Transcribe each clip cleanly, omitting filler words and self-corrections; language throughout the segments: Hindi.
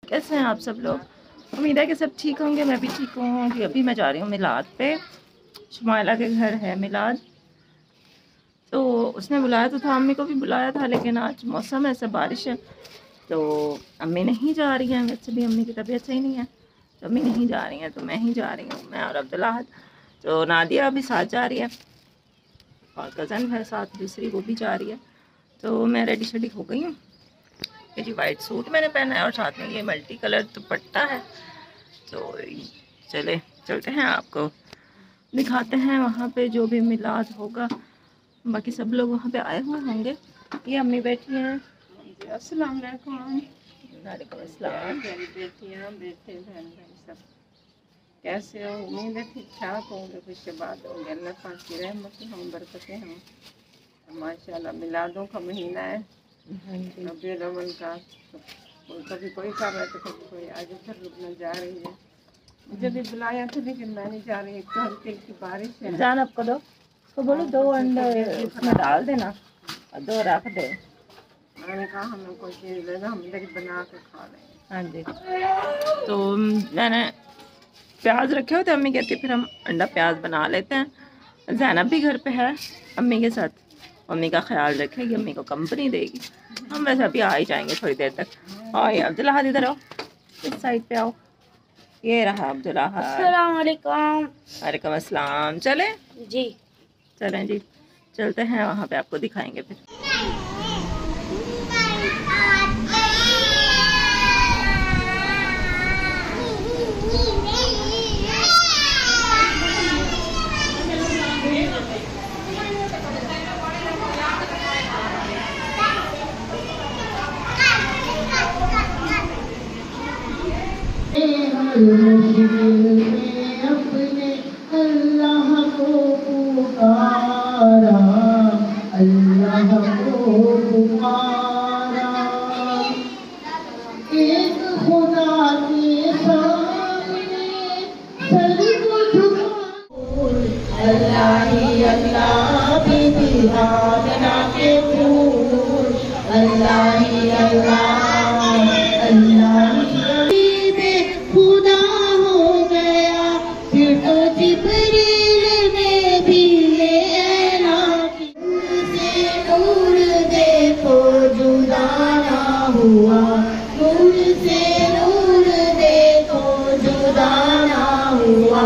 कैसे हैं आप सब लोग? उम्मीद है कि सब ठीक होंगे। मैं भी ठीक हूँ कि अभी मैं जा रही हूँ मिलाद पे। शुमाइला के घर है मिलाद, तो उसने बुलाया तो था, अम्मी को भी बुलाया था, लेकिन आज मौसम ऐसा बारिश है तो अम्मी नहीं जा रही हैं। वैसे भी अम्मी की तबीयत सही नहीं है तो अम्मी नहीं जा रही हैं, तो मैं ही जा रही हूँ, मैं और अब्दुल्लाह। तो नादिया अभी साथ जा रही है और कज़न है साथ दूसरी, वो भी जा रही है। तो मैं रेडी शेडी हो गई हूँ। ये जी वाइट सूट मैंने पहना है और साथ में ये मल्टी कलर दुपट्टा है। तो चलते हैं, आपको दिखाते हैं वहाँ पे जो भी मिलाद होगा। बाकी सब लोग वहाँ पे आए हुए होंगे। ये अम्मी बैठी हैं। अस्सलाम वालेकुम। वालेकुम अस्सलाम। बेटियाँ बेटे बहन भाई सब कैसे हो? उम्मीद है ठीक ठाक होंगे, खुश बात होंगे। अल्लाह पाक की रहमत हम बरकतें हम माशाल्लाह। मिलादों का महीना है, रबीउल अव्वल का। तो कभी कोई कर रहा है तो कभी कोई। आज फिर रुकने जा रही है। मुझे भी बुलाया था लेकिन मैं नहीं जा रही, तो हल्की हल्की बारिश है। जान आपको दो, उसको बोलो 2 अंडे उसमें डाल देना और 2 रख दे। मैंने कहा हमें कोई चीज़ लेना, हम इधर बना के खा रहे हैं। हाँ जी। तो मैंने प्याज रखे होते, अम्मी कहती फिर हम अंडा प्याज बना लेते हैं। ज़ैनब भी घर पे है अम्मी के साथ, अम्मी का ख्याल रखेगी, अम्मी को कंपनी देगी। हम वैसे अभी आ ही जाएंगे थोड़ी देर तक। और ये अब्दुल्लाह इधर आओ, इस साइड पे आओ। ये रहा अब्दुल्लाह। अस्सलाम वालेकुम। वालेकुम अस्सलाम। चले जी, चलें जी, चलते हैं वहाँ पे, आपको दिखाएंगे फिर। अपने अल्लाह को पुकारा, अल्लाह को पुकारा, एक खुदा के सामने सर को झुका। अल्लाह ही अल्लाह बीबी आमना के फूल, अल्लाह ही अल्लाह, अल्लाह खुदा हो गया। फिर तो जिब्रील ने भी ऐलान से नूर देखो जुदा ना हुआ, नूर से नूर देखो जुदा ना हुआ।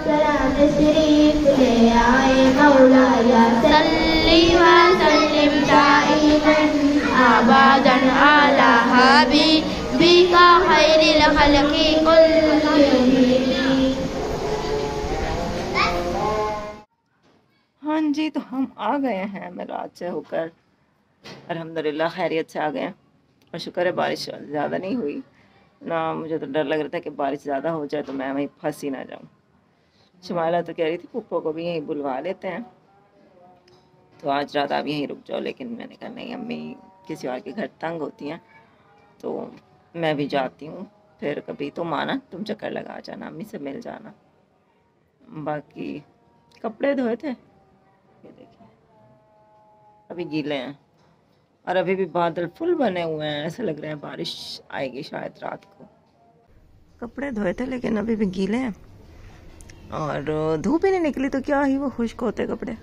सलाम शरीफ ले आए मौलाया सल्ली व सल्लिम दाइमन आबादन अला हबीबिका खैरिल खल्क़ि कुल्लिहिम। हाँ जी, तो हम आ गए हैं मिलाद से होकर, अल्हम्दुलिल्लाह खैरियत से आ गए हैं। और शुक्र है बारिश ज़्यादा नहीं हुई ना। मुझे तो डर लग रहा था कि बारिश ज़्यादा हो जाए तो मैं वहीं फंस ही ना जाऊँ। शुमाइला तो कह रही थी पुप्पो को भी यहीं बुलवा लेते हैं, तो आज रात आप यहीं रुक जाओ, लेकिन मैंने कहा नहीं, अम्मी किसी और के घर तंग होती हैं तो मैं भी जाती हूँ। फिर कभी तुम आना, तुम चक्कर लगा जाना, अम्मी से मिल जाना। बाकी कपड़े धोए थे, ये देखिए अभी गीले हैं और अभी भी बादल फुल बने हुए हैं, ऐसा लग रहा है बारिश आएगी शायद रात को। कपड़े धोए थे लेकिन अभी भी गीले हैं और धूप ही नहीं निकली तो क्या ही वो खुश्क होते कपड़े।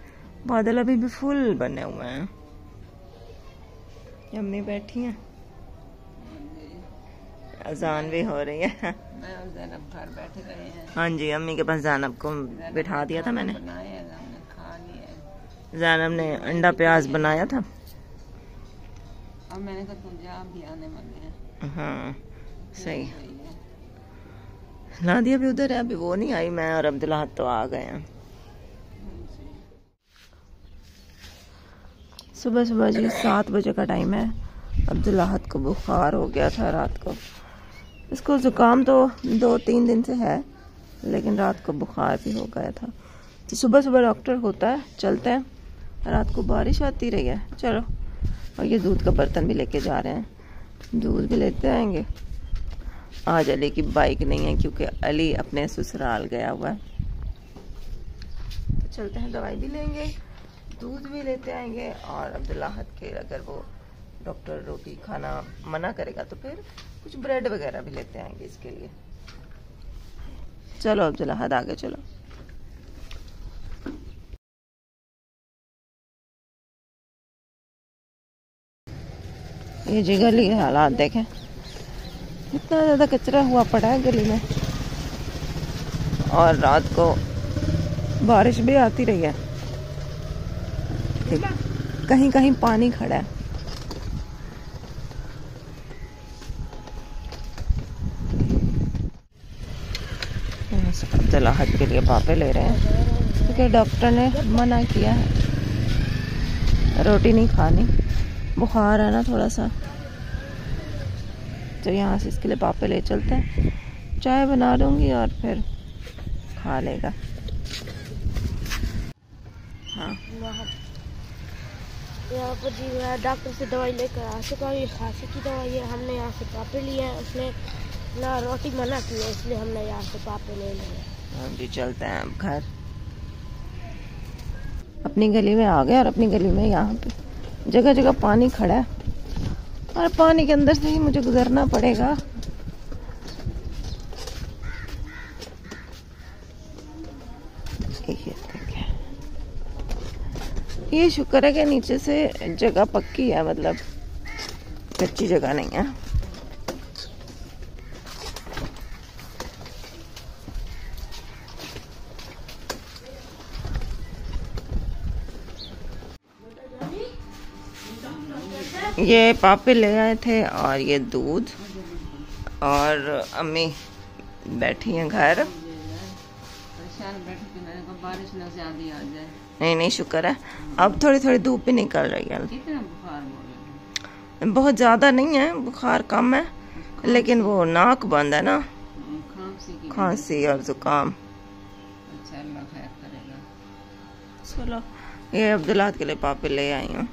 बादल अभी भी फुल बने हुए हैं। अम्मी बैठी हैं, अजान भी हो रही है। मैं और ज़ैनब घर बैठे रहे हैं। हाँ जी, अम्मी के पास ज़ैनब को बिठा दिया था मैंने। खा लिया। ज़ैनब ने अंडा प्याज बनाया था। अब मैंने कहा तुम जा, भी आने वाले हैं। हाँ सही। नादिया भी उधर है, अभी वो नहीं आई। मैं और अब्दुल्लाह तो आ गए हैं। सुबह सुबह जी 7 बजे का टाइम है। अब्दुल्लाह को बुखार हो गया था रात को। इसको ज़ुकाम तो 2-3 दिन से है, लेकिन रात को बुखार भी हो गया था। तो सुबह सुबह डॉक्टर होता है, चलते हैं। रात को बारिश आती रही है, चलो। और ये दूध का बर्तन भी लेके जा रहे हैं, दूध भी लेते आएंगे। आज अली की बाइक नहीं है क्योंकि अली अपने ससुराल गया हुआ है। तो चलते हैं, दवाई भी लेंगे, दूध भी लेते आएंगे और अब्दुल्लाह के अगर वो डॉक्टर रोटी खाना मना करेगा तो फिर कुछ ब्रेड वगैरह भी लेते आएंगे इसके लिए। चलो अब्दुल अहद आगे चलो। ये जी गली के हालात देखें, इतना ज़्यादा कचरा हुआ पड़ा है गली में, और रात को बारिश भी आती रही है, कहीं कहीं पानी खड़ा है। अब्दुल अहद के लिए पापे ले रहे हैं क्योंकि डॉक्टर ने मना किया है रोटी नहीं खानी, बुखार है ना थोड़ा सा, तो यहाँ से इसके लिए पापे ले चलते हैं। चाय बना लूँगी और फिर खा लेगा। हाँ यहाँ पर जी मैं डॉक्टर से दवाई लेकर आ चुका हूँ। ये खांसी की दवाई है, हमने यहाँ से पापे लिए हैं, उसने ना रोटी मना की है, इसलिए हमने यहाँ से पापे ले लिए। हम जी चलते हैं अब घर। अपनी गली में आ गए और अपनी गली में यहाँ पे जगह जगह पानी खड़ा है और पानी के अंदर से ही मुझे गुजरना पड़ेगा। ये शुक्र है कि नीचे से जगह पक्की है, मतलब कच्ची जगह नहीं है। ये पापे ले आए थे और ये दूध, और अम्मी बैठी हैं घर। बारिश न ज्यादा आ जाए। नहीं शुक्र है, अब थोड़ी थोड़ी धूप भी निकल रही है। कितना बुखार बहुत ज्यादा नहीं है, बुखार कम है, लेकिन वो नाक बंद है ना, खांसी और जुकाम। अच्छा अल्लाह खैर करेगा। चलो ये अब्दुल अहद के लिए पापे ले आई हूँ।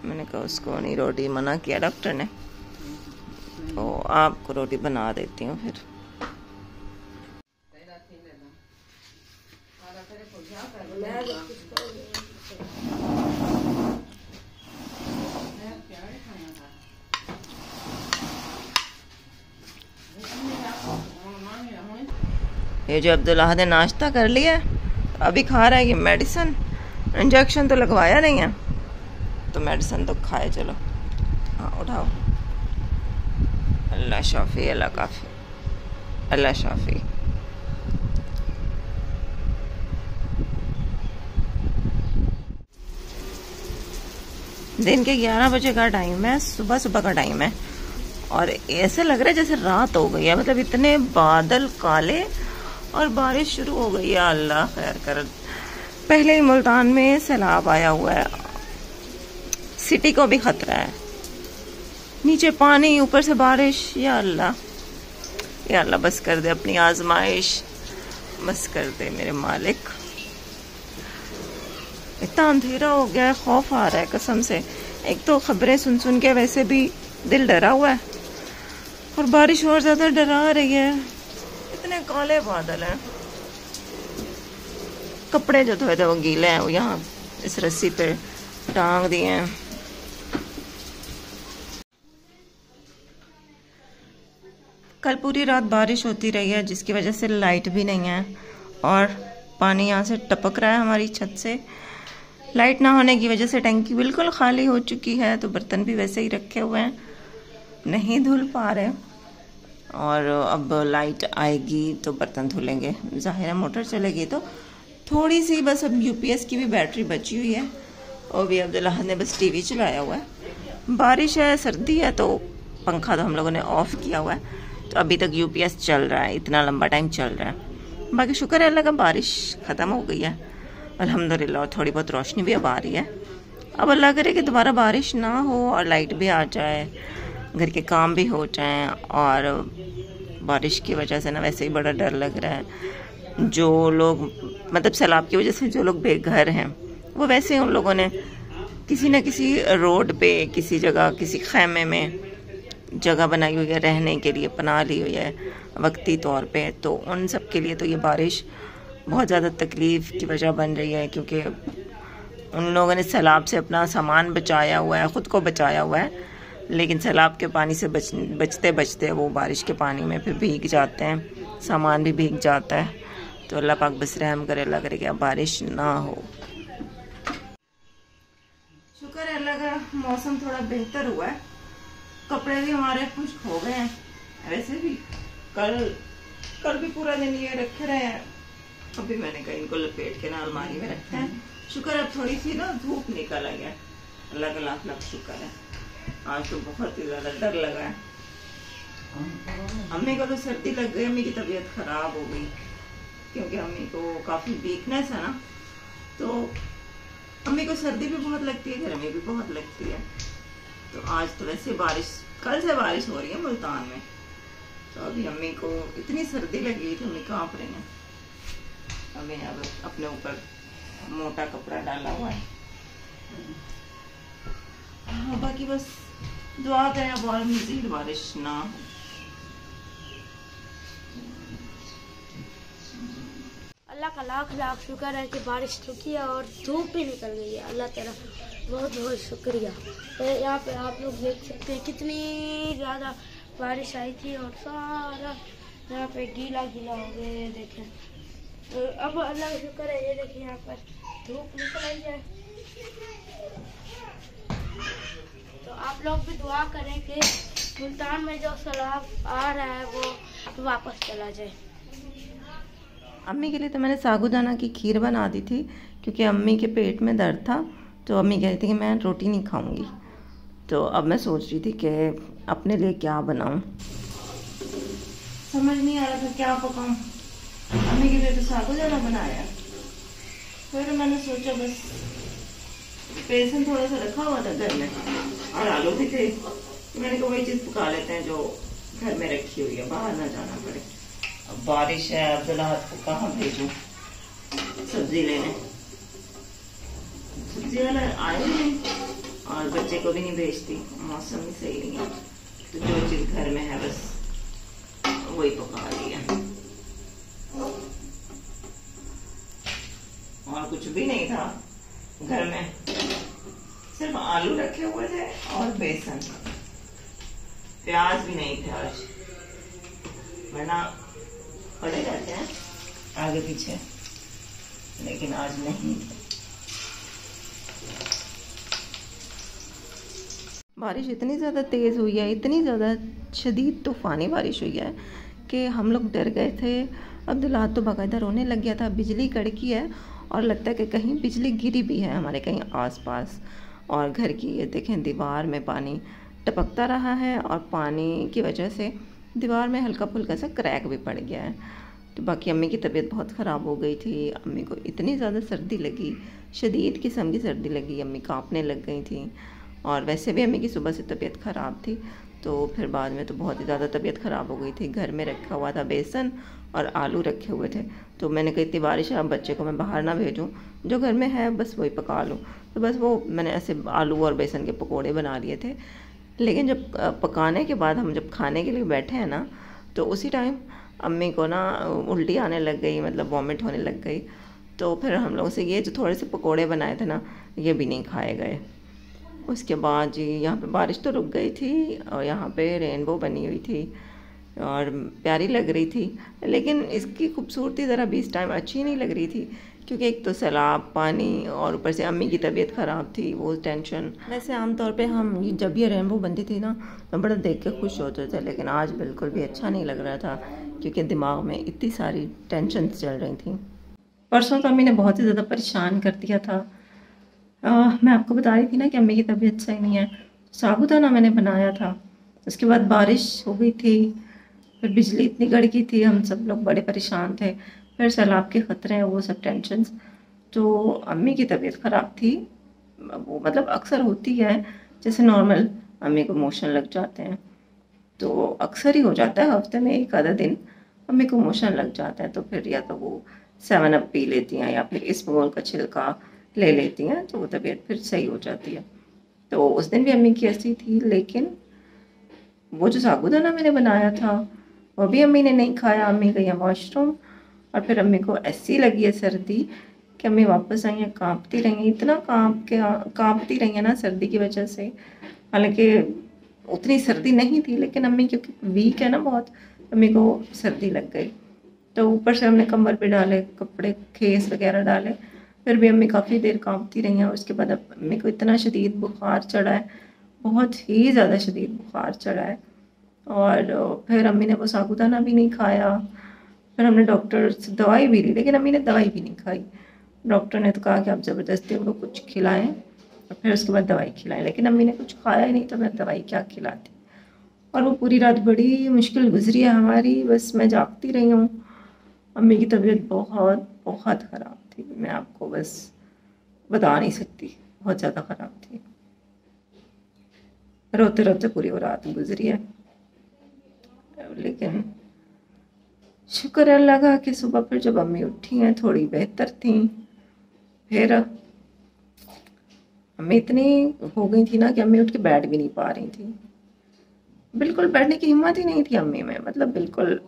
मैंने कहा उसको नहीं रोटी मना किया डॉक्टर ने, तो आपको रोटी बना देती हूँ फिर। ये जो अब्दुल अहद ने नाश्ता कर लिया, अभी खा रहा है ये मेडिसिन। इंजेक्शन तो लगवाया नहीं है, तो मेडिसिन तो खाए। चलो हाँ उठाओ। अल्लाह शाफी अल्लाह काफ़ी, अल्लाह शाफी। दिन के 11 बजे का टाइम है, सुबह सुबह का टाइम है, और ऐसे लग रहा है जैसे रात हो गई है। मतलब इतने बादल काले और बारिश शुरू हो गई है। अल्लाह खैर कर। पहले ही मुल्तान में सैलाब आया हुआ है, सिटी को भी खतरा है, नीचे पानी ऊपर से बारिश। या अल्लाह बस कर दे अपनी आजमाइश, बस कर दे मेरे मालिक। इतना अंधेरा हो गया है, खौफ आ रहा है कसम से। एक तो खबरें सुन सुन के वैसे भी दिल डरा हुआ है, और बारिश और ज्यादा डरा रही है। इतने काले बादल हैं। कपड़े जो धोए थे वो गीले हैं, वो यहाँ इस रस्सी पे टांग दिए हैं। कल पूरी रात बारिश होती रही है, जिसकी वजह से लाइट भी नहीं है, और पानी यहाँ से टपक रहा है हमारी छत से। लाइट ना होने की वजह से टंकी बिल्कुल खाली हो चुकी है, तो बर्तन भी वैसे ही रखे हुए हैं, नहीं धुल पा रहे। और अब लाइट आएगी तो बर्तन धुलेंगे। जाहिर है मोटर चलेगी तो थोड़ी सी बस अब यूपीएस की भी बैटरी बची हुई है, और भी अब्दुल अहद ने बस टीवी चलाया हुआ है। बारिश है, सर्दी है, तो पंखा तो हम लोगों ने ऑफ किया हुआ है, तो अभी तक यूपीएस चल रहा है, इतना लंबा टाइम चल रहा है। बाकी शुक्र है अल्लाह का, बारिश ख़त्म हो गई है अल्हम्दुलिल्लाह, और थोड़ी बहुत रोशनी भी अब आ रही है। अब अल्लाह करे कि दोबारा बारिश ना हो और लाइट भी आ जाए, घर के काम भी हो जाएं। और बारिश की वजह से ना वैसे ही बड़ा डर लग रहा है। जो लोग मतलब सैलाब की वजह से जो लोग बेघर हैं, वो वैसे उन लोगों ने किसी न किसी रोड पे, किसी जगह, किसी खैमे में जगह बनाई हुई है रहने के लिए, पनाह ली हुई है वक्ती तौर पे। तो उन सब के लिए तो ये बारिश बहुत ज़्यादा तकलीफ़ की वजह बन रही है, क्योंकि उन लोगों ने सैलाब से अपना सामान बचाया हुआ है, ख़ुद को बचाया हुआ है, लेकिन सैलाब के पानी से बचते बचते वो बारिश के पानी में फिर भीग जाते हैं, सामान भी भीग जाता है। तो अल्लाह पाक बस रहम करे, अल्लाह करे कि अब बारिश ना हो। शुक्र है अल्लाह का, मौसम थोड़ा बेहतर हुआ है। कपड़े भी हमारे खुश्क हो गए हैं। वैसे भी कल भी पूरा दिन ये रखे रहे हैं, अभी मैंने कहीं इनको लपेट के ना अलमारी में रखा है। शुक्र अब थोड़ी सी ना धूप निकल आई है, अल्लाह का लाख लाख शुक्र है। आज तो बहुत ही ज्यादा डर लगा है। अम्मी को तो सर्दी लग गई, अम्मी की तबीयत खराब हो गई क्योंकि अम्मी को काफी वीकनेस है ना, तो अम्मी को सर्दी भी बहुत लगती है, गर्मी भी बहुत लगती है। तो आज तो वैसे बारिश, कल से बारिश हो रही है मुल्तान में, तो अभी अम्मी को इतनी सर्दी लगी थी, अम्मी कांप रही हैं। अभी अब अपने ऊपर मोटा कपड़ा डाला हुआ है। हाँ, बाकी बस दुआ करें अब और मजीद बारिश ना हो। अल्लाह का लाख लाख शुक्र है कि बारिश रुकी है और धूप भी निकल गई है। अल्लाह तेरा बहुत बहुत शुक्रिया। तो यहाँ पे आप लोग देख सकते हैं कितनी ज़्यादा बारिश आई थी और सारा यहाँ पे गीला गीला हो गया। ये देखें, तो अब अल्लाह का शुक्र है। ये देखिए यहाँ पर धूप निकल आई है। तो आप लोग भी दुआ करें कि मुल्तान में जो सैलाब आ रहा है वो वापस चला जाए। अम्मी के लिए तो मैंने साबूदाना की खीर बना दी थी क्योंकि अम्मी के पेट में दर्द था, तो अम्मी कह रही थी कि मैं रोटी नहीं खाऊंगी। तो अब मैं सोच रही थी कि अपने लिए क्या बनाऊं, समझ नहीं आ रहा था क्या पकाऊं। अम्मी के लिए तो साबूदाना बनाया, फिर मैंने सोचा बस बेसन थोड़ा सा रखा हुआ था घर में और आलू भी थे, तो मैंने कहा वही चीज़ पका लेते हैं जो घर में रखी हुई है, बाहर ना जाना पड़े। अब बारिश है, अब्दुल्ला को कहाँ भेजूं सब्जी लेने, सब्जी वाला आए नहीं और बच्चे को भी नहीं भेजती, मौसम भी सही नहीं है, तो जो चीज घर में है बस वही पका लिया। और कुछ भी नहीं था घर में, सिर्फ आलू रखे हुए थे और बेसन, प्याज भी नहीं थे आज, वरना पड़े रहते हैं आगे पीछे, लेकिन आज नहीं। बारिश इतनी ज़्यादा तेज़ हुई है, इतनी ज़्यादा शदीद तूफ़ानी बारिश हुई है कि हम लोग डर गए थे। अब्दुल्ला तो बाकायदा रोने लग गया था। बिजली कड़की है और लगता है कि कहीं बिजली गिरी भी है हमारे कहीं आसपास। और घर की ये देखें दीवार में पानी टपकता रहा है और पानी की वजह से दीवार में हल्का फुल्का सा क्रैक भी पड़ गया है। तो बाकी अम्मी की तबीयत बहुत ख़राब हो गई थी। अम्मी को इतनी ज़्यादा सर्दी लगी, शदीद किस्म की सर्दी लगी, अम्मी कांपने लग गई थी। और वैसे भी अम्मी की सुबह से तबीयत ख़राब थी, तो फिर बाद में तो बहुत ही ज़्यादा तबीयत ख़राब हो गई थी। घर में रखा हुआ था बेसन और आलू रखे हुए थे, तो मैंने कही इतनी बारिश है, अब बच्चे को मैं बाहर ना भेजूँ, जो घर में है बस वही पका लूँ। तो बस वो मैंने ऐसे आलू और बेसन के पकोड़े बना लिए थे। लेकिन जब पकाने के बाद हम जब खाने के लिए बैठे हैं ना, तो उसी टाइम अम्मी को ना उल्टी आने लग गई, मतलब वॉमिट होने लग गई। तो फिर हम लोगों से ये जो थोड़े से पकोड़े बनाए थे ना, ये भी नहीं खाए गए। उसके बाद जी यहाँ पे बारिश तो रुक गई थी और यहाँ पे रेनबो बनी हुई थी और प्यारी लग रही थी, लेकिन इसकी खूबसूरती ज़रा भी इस टाइम अच्छी नहीं लग रही थी क्योंकि एक तो सैलाब पानी और ऊपर से अम्मी की तबीयत ख़राब थी, वो टेंशन। वैसे आमतौर पे हम जब ये रेनबो बनती थी ना तो बड़ा देख के खुश होते थे, लेकिन आज बिल्कुल भी अच्छा नहीं लग रहा था क्योंकि दिमाग में इतनी सारी टेंशन चल रही थी। परसों तो अम्मी ने बहुत ही ज़्यादा परेशान कर दिया था। मैं आपको बता रही थी ना कि अम्मी की तबीयत सही नहीं है। साबूदाना मैंने बनाया था, उसके बाद बारिश हो गई थी, फिर बिजली इतनी कड़की थी, हम सब लोग बड़े परेशान थे, फिर सैलाब के ख़तरे हैं, वो सब टेंशन्स। तो अम्मी की तबीयत ख़राब थी, वो मतलब अक्सर होती है, जैसे नॉर्मल अम्मी को मोशन लग जाते हैं, तो अक्सर ही हो जाता है, हफ्ते में एक आधा दिन अम्मी को मोशन लग जाता है। तो फिर या तो वो 7 अप पी लेती हैं या फिर इसबगोल का छिलका ले लेती हैं, तो वो तबीयत फिर सही हो जाती है। तो उस दिन भी अम्मी की ऐसी थी, लेकिन वो जो साबूदाना मैंने बनाया था वो भी अम्मी ने नहीं खाया। अम्मी गई है वॉशरूम और फिर अम्मी को ऐसी लगी है सर्दी कि अम्मी वापस आई हैं, कांपती रही हैं, इतना कांपती रही हैं ना सर्दी की वजह से। हालांकि उतनी सर्दी नहीं थी, लेकिन अम्मी क्योंकि वीक है ना बहुत, अम्मी को सर्दी लग गई। तो ऊपर से हमने कमर पे डाले कपड़े, खेस वगैरह डाले, फिर भी अम्मी काफ़ी देर कांपती रही हैं। उसके बाद अब अम्मी को इतना शदीद बुखार चढ़ा है, बहुत ही ज़्यादा शदीद बुखार चढ़ा है। और फिर अम्मी ने वो साबूदाना भी नहीं खाया। फिर हमने डॉक्टर से दवाई भी ली, लेकिन अम्मी ने दवाई भी नहीं खाई। डॉक्टर ने तो कहा कि आप ज़बरदस्ती उनको कुछ खिलाएं और फिर उसके बाद दवाई खिलाएं, लेकिन अम्मी ने कुछ खाया ही नहीं, तो मैं दवाई क्या खिलाती। और वो पूरी रात बड़ी मुश्किल गुजरी है हमारी, बस मैं जागती रही हूँ। अम्मी की तबीयत बहुत बहुत ख़राब थी, मैं आपको बस बता नहीं सकती, बहुत ज़्यादा ख़राब थी। रोते रोते पूरी वो रात गुजरी है, लेकिन शुक्र है अल्लाह का कि सुबह फिर जब अम्मी उठी हैं थोड़ी बेहतर थी। फिर अम्मी इतनी हो गई थी ना कि अम्मी उठ के बैठ भी नहीं पा रही थी, बिल्कुल बैठने की हिम्मत ही नहीं थी अम्मी में, मतलब बिल्कुल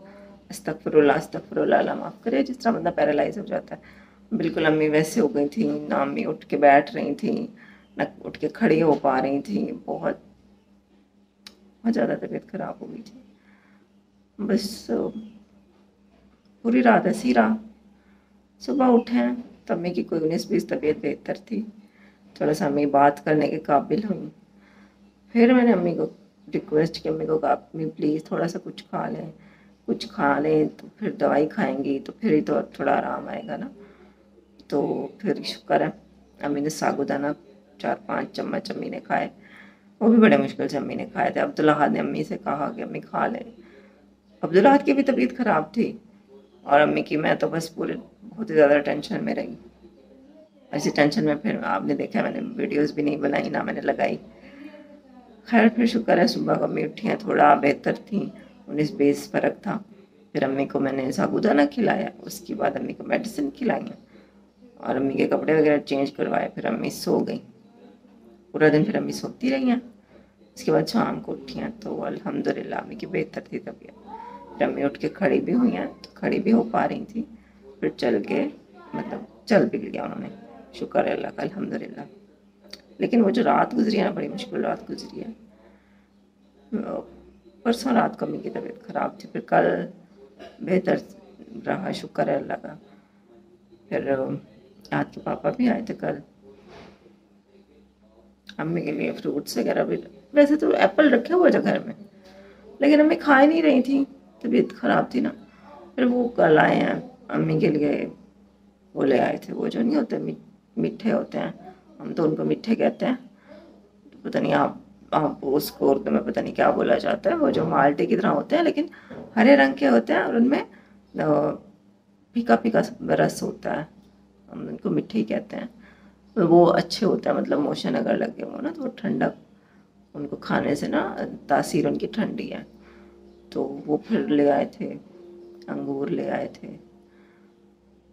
अस्तगफिरुल्लाह अस्तगफिरुल्लाह, अल्लाह माफ़ करे, जिस तरह बंदा पैरालाइज हो जाता है, बिल्कुल अम्मी वैसे हो गई थी। ना अम्मी उठ के बैठ रही थी, ना उठ के खड़ी हो पा रही थी, बहुत बहुत ज़्यादा तबीयत ख़राब हो गई थी। बस पूरी रात ऐसी रहा। सुबह उठे तो अम्मी की कोई 19-20 तबीयत बेहतर थी, थोड़ा सा अम्मी बात करने के काबिल हुई। फिर मैंने अम्मी को रिक्वेस्ट की, अम्मी को कहा अम्मी प्लीज़ थोड़ा सा कुछ खा लें, कुछ खा लें तो फिर दवाई खाएंगी तो फिर ही तो थोड़ा आराम आएगा ना। तो फिर शुक्र है अम्मी ने साबूदाना 4-5 चम्मच अम्मी ने खाए, वो भी बड़े मुश्किल से अम्मी ने खाए थे। अब्दुल्लाह ने अम्मी से कहा कि अम्मी खा लें। अब्दुल्लाह की भी तबीयत ख़राब थी और अम्मी की, मैं तो बस पूरे बहुत ही ज़्यादा टेंशन में रही। ऐसी टेंशन में फिर आपने देखा मैंने वीडियोस भी नहीं बनाई, ना मैंने लगाई। खैर फिर शुक्र है सुबह को अम्मी उठी हैं, थोड़ा बेहतर थी, 19-20 फ़र्क था। फिर अम्मी को मैंने साबूदाना खिलाया, उसके बाद अम्मी को मेडिसिन खिलाई और अम्मी के कपड़े वगैरह चेंज करवाए। फिर अम्मी सो गई, पूरा दिन फिर अम्मी सोती रही हैं। उसके बाद शाम को उठी हैं तो अल्हम्दुलिल्लाह अम्मी की बेहतर थी तबीयत। फिर अम्मी उठ के खड़ी भी हुई हैं, तो खड़ी भी हो पा रही थी, फिर चल के मतलब चल भी लिया उन्होंने, शुक्र है अल्लाह का अल्हम्दुलिल्लाह। लेकिन वो जो रात गुजरी है ना, बड़ी मुश्किल रात गुजरी है। परसों रात को अम्मी की तबीयत ख़राब थी, फिर कल बेहतर रहा, शुक्र है अल्लाह का। फिर आज के पापा भी आए थे कल, अम्मी के लिए फ्रूट्स वगैरह भी, वैसे तो एप्पल रखे हुए थे घर में, लेकिन अम्मी खा ही नहीं रही थी, तबीयत ख़राब थी ना। फिर वो कल आए हैं अम्मी के लिए, वो ले आए थे, वो जो नहीं होते मीठे होते हैं, हम तो उनको मीठे कहते हैं, तो पता नहीं आप उसको उर्दू में पता नहीं क्या बोला जाता है, वो जो माल्टे की तरह होते हैं लेकिन हरे रंग के होते हैं और उनमें फीका फीका रस होता है, हम उनको मीठे ही कहते हैं। तो वो अच्छे होते हैं, मतलब मोशन अगर लगे हो ना तो ठंडक, उनको खाने से ना तासीर उनकी ठंडी है। तो वो फिर ले आए थे, अंगूर ले आए थे।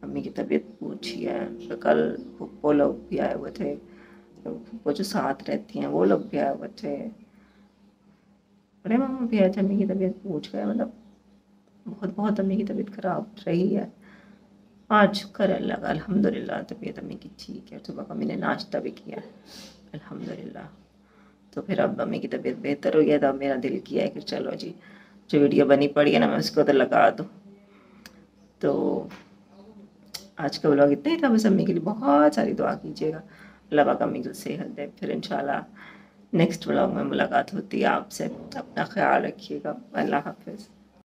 अम्मी की तबीयत पूछी है, तो कल वो लोग भी आए हुए थे, तो वो जो साथ रहती हैं वो लोग भी आए हुए थे, बड़े मामा भी आए थे, अम्मी की तबीयत पूछ गए। मतलब बहुत बहुत अम्मी की तबीयत ख़राब रही है। आज शुक्र है अल्लाह का अल्हम्दुलिल्लाह, तबीयत अम्मी की ठीक है। सुबह को अम्मी ने नाश्ता भी किया अल्हम्दुलिल्लाह। तो फिर अब अम्मी की तबीयत बेहतर हो गया, तो अब मेरा दिल किया है कि चलो जी, जो वीडियो बनी पड़ी है ना मैं उसको तो लगा दूँ। तो आज का व्लॉग इतना ही था, बस अम्मी के लिए बहुत सारी दुआ कीजिएगा, अल्लाह पाक अम्मी को सेहत दे। फिर इंशाल्लाह नेक्स्ट व्लॉग में मुलाकात होती है आपसे, अपना ख्याल रखिएगा, अल्लाह हाफ़िज़।